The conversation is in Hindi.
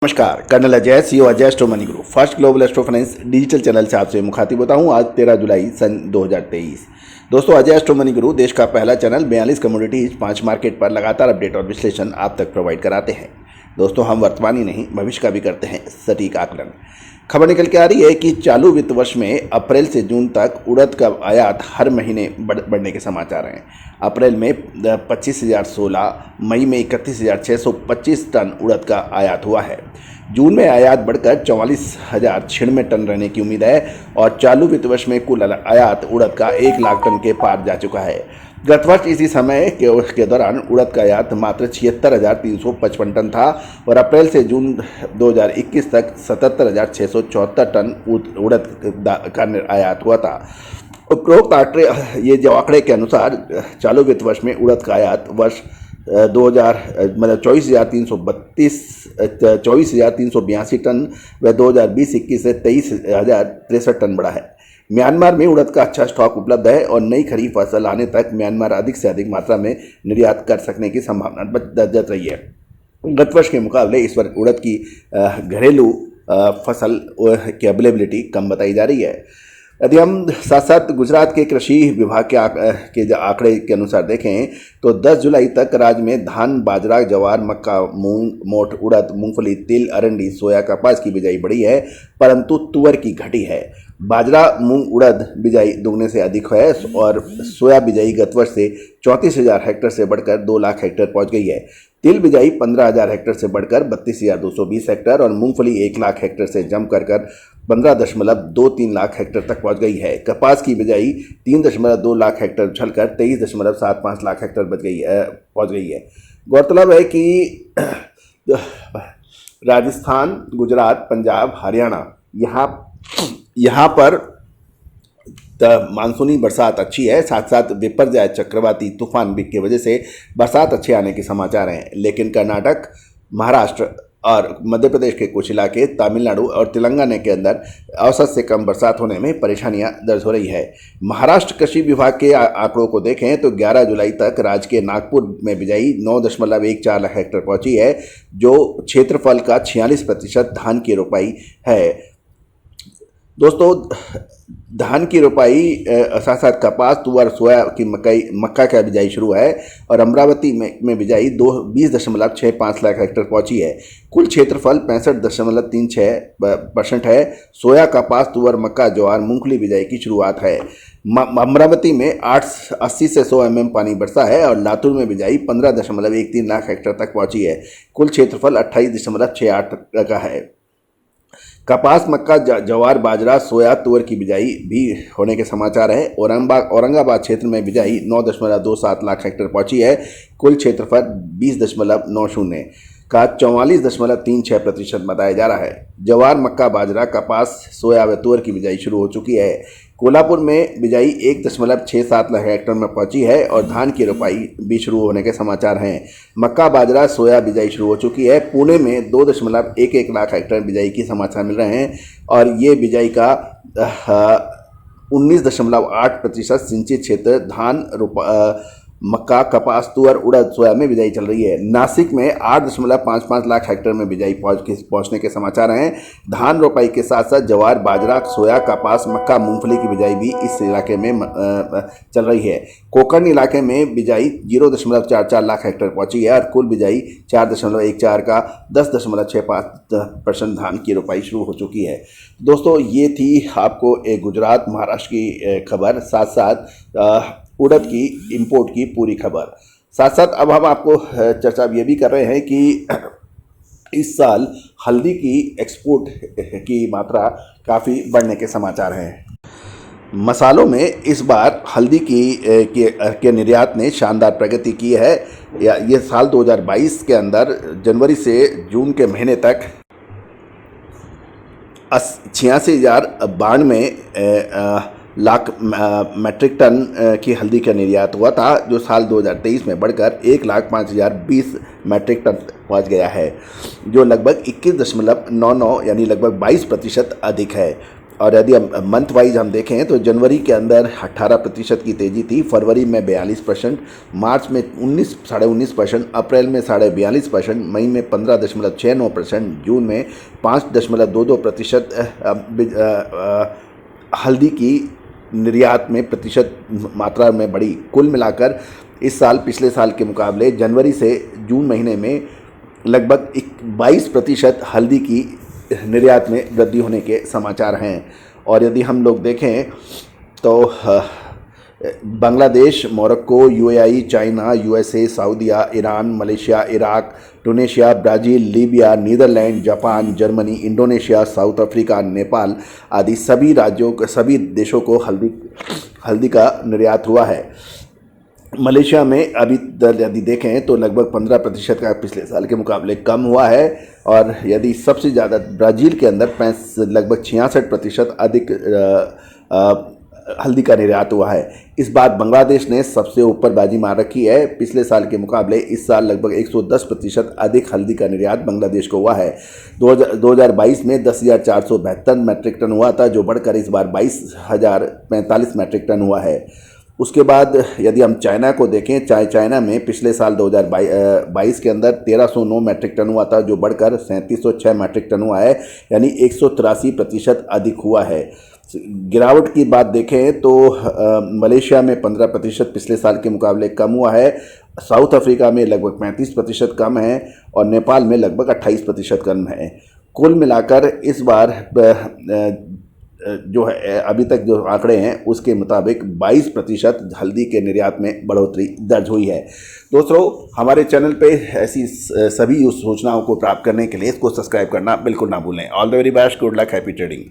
नमस्कार, colonel Ajay CO Ajay astro money group first global astro finance digital channel से आपसे मुखातिब होता हूं। आज 13 जुलाई सन 2023। दोस्तों, अजय एस्ट्रो मनी ग्रुप देश का पहला चैनल 42 कमोडिटीज 5 मार्केट पर लगातार अपडेट और विश्लेषण आप तक प्रोवाइड कराते हैं। दोस्तों, हम वर्तमान ही नहीं भविष्य का भी करते हैं सटीक आकलन। खबर निकल के आ रही है कि चालू वित्त वर्ष में अप्रैल से जून तक उड़द का आयात हर महीने बढ़ने के समाचार हैं। अप्रैल में 25,016, मई में 31,625 टन उड़द का आयात हुआ है। जून में आयात बढ़कर 44,096 टन रहने की उम्मीद है और चालू वित्त वर्ष में कुल आयात उड़द का 1 लाख टन के पार जा चुका है। गत वर्ष इसी समय के दौरान उड़द का आयात मात्र 76,355 टन था और अप्रैल से जून 2021 तक 77,674 टन उड़द का आयात हुआ था। उपरोक्त ये जो आंकड़े के अनुसार चालू वित्त वर्ष में उड़द का आयात वर्ष 24,382 टन व 2020-21 से 23,063 टन बढ़ा है। म्यांमार में उड़द का अच्छा स्टॉक उपलब्ध है और नई खरीफ फसल आने तक म्यांमार अधिक से अधिक मात्रा में निर्यात कर सकने की संभावना जत रही है। गत वर्ष के मुकाबले इस वर्ष उड़द की घरेलू फसल की अवेलेबिलिटी कम बताई जा रही है। यदि हम साथ साथ गुजरात के कृषि विभाग के आंकड़े के अनुसार देखें तो 10 जुलाई तक राज्य में धान, बाजरा, जवार, मक्का, मूंग, मोठ, उड़द, मूंगफली, तिल, अरंडी, सोया, कपास की बिजाई बढ़ी है, परंतु तुअर की घटी है। बाजरा, मूंग, उड़द बिजाई दुगने से अधिक है और सोया बिजाई गत वर्ष से 34,000 हेक्टेयर से बढ़कर 2 लाख हेक्टेयर पहुंच गई है। तिल बिजाई 15,000 हेक्टेयर से बढ़कर 32,220 हेक्टेयर और मूंगफली 1 लाख हेक्टेयर से जम कर 15.23 लाख हेक्टेयर तक पहुंच गई है। कपास की बिजाई 3.2 लाख हेक्टेयर उछलकर 23.75 लाख हेक्टेयर पहुंच गई है। गौरतलब है कि राजस्थान, गुजरात, पंजाब, हरियाणा यहाँ पर मानसूनी बरसात अच्छी है, साथ साथ विपर्जय चक्रवाती तूफान की वजह से बरसात अच्छे आने के समाचार हैं। लेकिन कर्नाटक, महाराष्ट्र और मध्य प्रदेश के कुछ इलाके, तमिलनाडु और तेलंगाना के अंदर औसत से कम बरसात होने में परेशानियां दर्ज हो रही है। महाराष्ट्र कृषि विभाग के आंकड़ों को देखें तो 11 जुलाई तक राज्य के नागपुर में बिजाई 9.14 लाख हेक्टेयर पहुंची है, जो क्षेत्रफल का 46% धान की रोपाई है। दोस्तों, धान की रोपाई साथ साथ कपास, तुअर, सोया की मक्का का बिजाई शुरू है और अमरावती में बिजाई 20.65 लाख हेक्टेयर पहुंची है। कुल क्षेत्रफल 65.36% है। सोया, कपास, तुअर, मक्का, ज्वार, मूंगफली बिजाई की शुरुआत है। अमरावती में 80 से 100 mm पानी बरसा है और लातूर में बिजाई 15.13 लाख हेक्टेयर तक पहुंची है। कुल क्षेत्रफल 28.68 का है। कपास, मक्का, जवार, बाजरा, सोया, तुअर की बिजाई भी होने के समाचार है। औरंगाबाद क्षेत्र में बिजाई 9.27 लाख हेक्टेयर पहुंची है। कुल क्षेत्रफल 20.90 का 44.36% बताया जा रहा है। जवार, मक्का, बाजरा, कपास, सोया व तुअर की बिजाई शुरू हो चुकी है। कोल्हापुर में बिजाई 1.67 लाख हेक्टेयर में पहुंची है और धान की रोपाई भी शुरू होने के समाचार हैं। मक्का, बाजरा, सोया बिजाई शुरू हो चुकी है। पुणे में 2.11 लाख हेक्टेयर बिजाई की समाचार मिल रहे हैं और ये बिजाई का 19.8% सिंचित क्षेत्र धान, मक्का, कपास, तुअर, उड़द, सोया में बिजाई चल रही है। नासिक में 8.55 लाख हेक्टेयर में बिजाई पहुंचने के समाचार हैं। धान रोपाई के साथ साथ जवार, बाजरा, सोया, कपास, मक्का, मूंगफली की बिजाई भी इस इलाके में चल रही है। कोकण इलाके में बिजाई 0.44 लाख हेक्टेयर पहुंची है और कुल बिजाई 4.14 का 10.65% धान की रोपाई शुरू हो चुकी है। दोस्तों, ये थी आपको एक गुजरात, महाराष्ट्र की खबर, साथ साथ उड़द की इंपोर्ट की पूरी खबर। साथ साथ अब हम आपको चर्चा ये भी कर रहे हैं कि इस साल हल्दी की एक्सपोर्ट की मात्रा काफ़ी बढ़ने के समाचार हैं। मसालों में इस बार हल्दी के निर्यात ने शानदार प्रगति की है। ये साल 2022 के अंदर जनवरी से जून के महीने तक 86,092 लाख मेट्रिक टन की हल्दी का निर्यात हुआ था, जो साल 2023 में बढ़कर 1,05,020 मेट्रिक टन पहुंच गया है, जो लगभग 21.99 यानी लगभग 22% अधिक है। और यदि हम मंथ वाइज हम देखें तो जनवरी के अंदर 18% की तेज़ी थी, फरवरी में 42%, मार्च में 19.5%, अप्रैल में 42.5%, मई में 15.69%, जून में 5.22% हल्दी की निर्यात में प्रतिशत मात्रा में बढ़ी। कुल मिलाकर इस साल पिछले साल के मुकाबले जनवरी से जून महीने में लगभग 22% हल्दी की निर्यात में वृद्धि होने के समाचार हैं। और यदि हम लोग देखें तो Bangladesh, Morocco, UAE, China, USA, Saudia, Iran, Malaysia, Iraq, Tunisia, Brazil, Libya, Netherland, Japan, Germany, Indonesia, South Africa, Nepal आदि सभी देशों को हल्दी का निर्यात हुआ है। मलेशिया में अभी यदि देखें तो लगभग 15% का पिछले साल के मुकाबले कम हुआ है। और यदि सबसे ज़्यादा ब्राज़ील के अंदर लगभग 66% अधिक हल्दी का निर्यात हुआ है। इस बार बांग्लादेश ने सबसे ऊपर बाजी मार रखी है। पिछले साल के मुकाबले इस साल लगभग 110% अधिक हल्दी का निर्यात बांग्लादेश को हुआ है। 2022 में 10,472 मैट्रिक टन हुआ था, जो बढ़कर इस बार 22,045 मैट्रिक टन हुआ है। उसके बाद यदि हम चाइना को देखें, चाइना में पिछले साल 2022 के अंदर 1,309 मैट्रिक टन हुआ था, जो बढ़कर 3,706 मैट्रिक टन हुआ है, यानी 183% अधिक हुआ है। गिरावट की बात देखें तो मलेशिया में 15% पिछले साल के मुकाबले कम हुआ है, साउथ अफ्रीका में लगभग 35% कम है और नेपाल में लगभग 28% कम है। कुल मिलाकर इस बार जो है अभी तक जो आंकड़े हैं उसके मुताबिक 22% हल्दी के निर्यात में बढ़ोतरी दर्ज हुई है। दोस्तों, हमारे चैनल पे ऐसी सभी सूचनाओं को प्राप्त करने के लिए इसको सब्सक्राइब करना बिल्कुल ना भूलें। All the very best, good luck, happy trading.